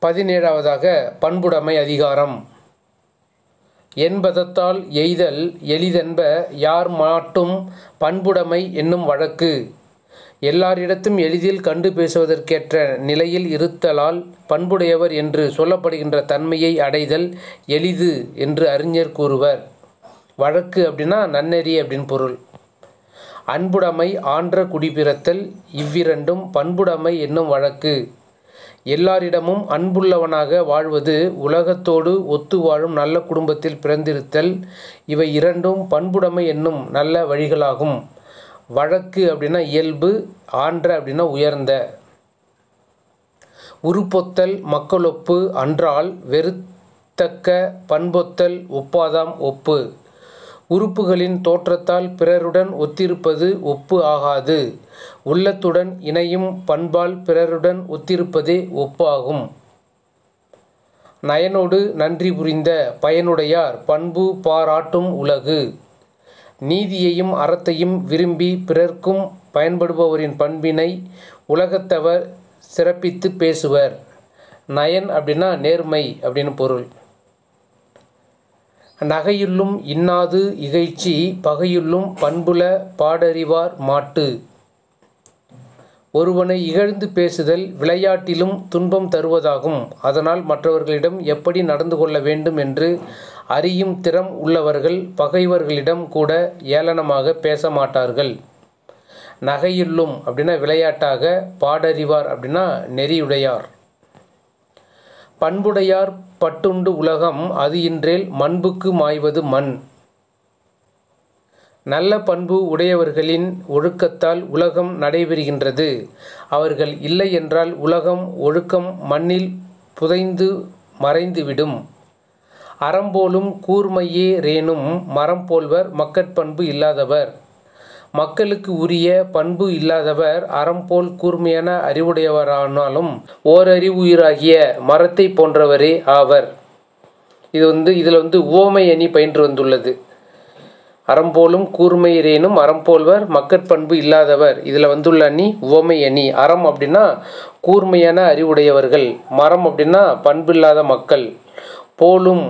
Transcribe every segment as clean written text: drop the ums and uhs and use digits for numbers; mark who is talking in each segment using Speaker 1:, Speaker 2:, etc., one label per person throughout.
Speaker 1: 17வதாக பண்புடைமை அதிகாரம். என்பதத்தால் எய்தல் எளிதென்ப யார் மாட்டும் பண்புடைமை என்னும் வழக்கு. எல்லாரிடத்தும் எளிதில் கண்டு பேசுவதற்கேற்ற நிலையில் இருத்தலால் பண்புடையவர் என்று சொல்லப்படுகின்ற தன்மையை அடைதல் எளிது என்று அறிஞர் கூறுவர். வழக்கு அப்படின்னா நன்னெறி அப்படின்னு பொருள். அன்புடைமை ஆன்ற குடிபிறத்தல் இவ்விரண்டும் பண்புடைமை என்னும் வழக்கு. எல்லாரிடமும் அன்புள்ளவனாக வாழ்வது, உலகத்தோடு ஒத்து வாழும் நல்ல குடும்பத்தில் பிறந்திருத்தல், இவை இரண்டும் பண்புடைமை என்னும் நல்ல வழிகளாகும். வழக்கு அப்படின்னா இயல்பு, ஆன்ற அப்படின்னா உயர்ந்த. உருப்பொத்தல் மக்களொப்பு அன்றால் வெறுத்தக்க பண்பொத்தல் ஒப்பாதாம் ஒப்பு. உறுப்புகளின் தோற்றத்தால் பிறருடன் ஒத்திருப்பது ஒப்பு ஆகாது. உள்ளத்துடன் இணையும் பண்பால் பிறருடன் ஒத்திருப்பதே ஒப்பு ஆகும். நயனோடு நன்றி புரிந்த பயனுடையார் பண்பு பாராட்டும் உலகு. நீதியையும் அறத்தையும் விரும்பி பிறர்க்கும் பயன்படுபவரின் பண்பினை உலகத்தவர் சிறப்பித்து பேசுவர். நயன் அப்படின்னா நேர்மை அப்படின்னு பொருள். நகையுள்ளும் இன்னாது இகழ்ச்சி பகையுள்ளும் பண்புல பாடறிவார் மாட்டு. ஒருவனை இகழ்ந்து பேசுதல் விளையாட்டிலும் துன்பம் தருவதாகும். அதனால் மற்றவர்களிடம் எப்படி நடந்து கொள்ள வேண்டும் என்று அறியும் திறம் உள்ளவர்கள் பகைவர்களிடம் கூட ஏளனமாக பேச மாட்டார்கள். நகையுள்ளும் அப்படின்னா விளையாட்டாக, பாடறிவார் அப்படின்னா நெறியுடையார். பண்புடையார் பட்டுண்டு உலகம் அது இன்றேல் மண்புக்கு மாய்வது மண். நல்ல பண்பு உடையவர்களின் ஒழுக்கத்தால் உலகம் நடைபெறுகின்றது. அவர்கள் இல்லை என்றால் உலகம் ஒழுக்கம் மண்ணில் புதைந்து மறைந்துவிடும். அறம்போலும் கூர்மையே ரேனும் மரம் போல்வர் மக்கட்பண்பு இல்லாதவர். மக்களுக்கு உரிய பண்பு இல்லாதவர் அறம்போல் கூர்மையான அறிவுடையவரானாலும் ஓரறிவுயிராகிய மரத்தை போன்றவரே ஆவர். இதில் உவமை அணி பயின்று வந்துள்ளது. அறம்போலும் கூர்மையரேனும் அறம்போல்வர் மக்கட்பண்பு இல்லாதவர். இதில் வந்துள்ள அணி உவமை அணி. அறம் அப்படின்னா கூர்மையான அறிவுடையவர்கள், மரம் அப்படின்னா பண்பில்லாத மக்கள், போலும்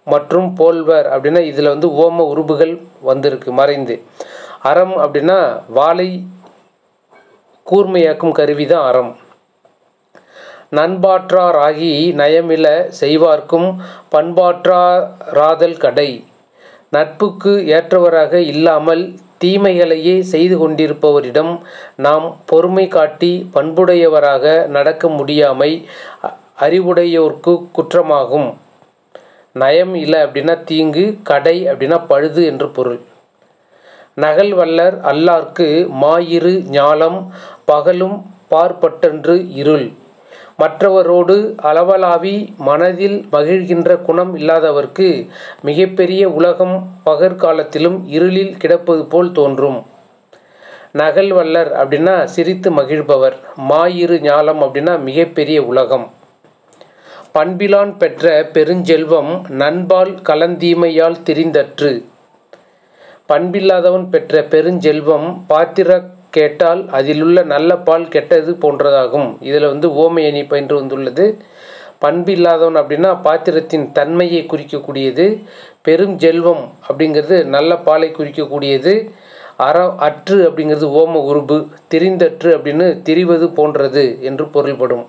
Speaker 1: மற்றும் போல்வர் அப்படின்னா இதில் உவம உருபுகள் வந்திருக்கு மறைந்து. அறம் அப்படின்னா வாளை கூர்மையாக்கும் கருவிதான் அறம். நண்பாற்றாராகி நயமில செய்வார்க்கும் பண்பாற்றாராதல் கடை. நட்புக்கு ஏற்றவராக இல்லாமல் தீமைகளையே செய்து கொண்டிருப்பவரிடம் நாம் பொறுமை காட்டி பண்புடையவராக நடக்க முடியாமை அறிவுடையோர்க்கு குற்றமாகும். நயம் இல அப்படின்னா தீங்கு, கடை அப்படின்னா பழுது என்று பொருள். நகல் வல்லர் அல்லார்க்கு மாயிரு ஞாலம் பகலும் பார்ப்பட்டன்று இருள். மற்றவரோடு அளவலாவி மனதில் மகிழ்கின்ற குணம் இல்லாதவர்க்கு மிகப்பெரிய உலகம் பகற்காலத்திலும் இருளில் கிடப்பது போல் தோன்றும். நகல் வல்லர் அப்படின்னா சிரித்து மகிழ்பவர். மாயிரு ஞாலம் அப்படின்னா மிகப்பெரிய உலகம். பண்பிலான் பெற்ற பெருஞ்செல்வம் நண்பால் கலந்தீமையால் திரிந்தற்று. பண்பில்லாதவன் பெற்ற பெருஞ்செல்வம் பாத்திர கேட்டால் அதிலுள்ள நல்ல பால் கெட்டது போன்றதாகும். இதில் உவமை அணி பயின்று வந்துள்ளது. பண்பில்லாதவன் அப்படின்னா பாத்திரத்தின் தன்மையை குறிக்கக்கூடியது. பெரும் செல்வம் அப்படிங்கிறது நல்ல பாலை குறிக்கக்கூடியது. அற்று அப்படிங்கிறது ஓம உருபு. திரிந்தற்று அப்படின்னு திரிவது போன்றது என்று பொருள்படும்.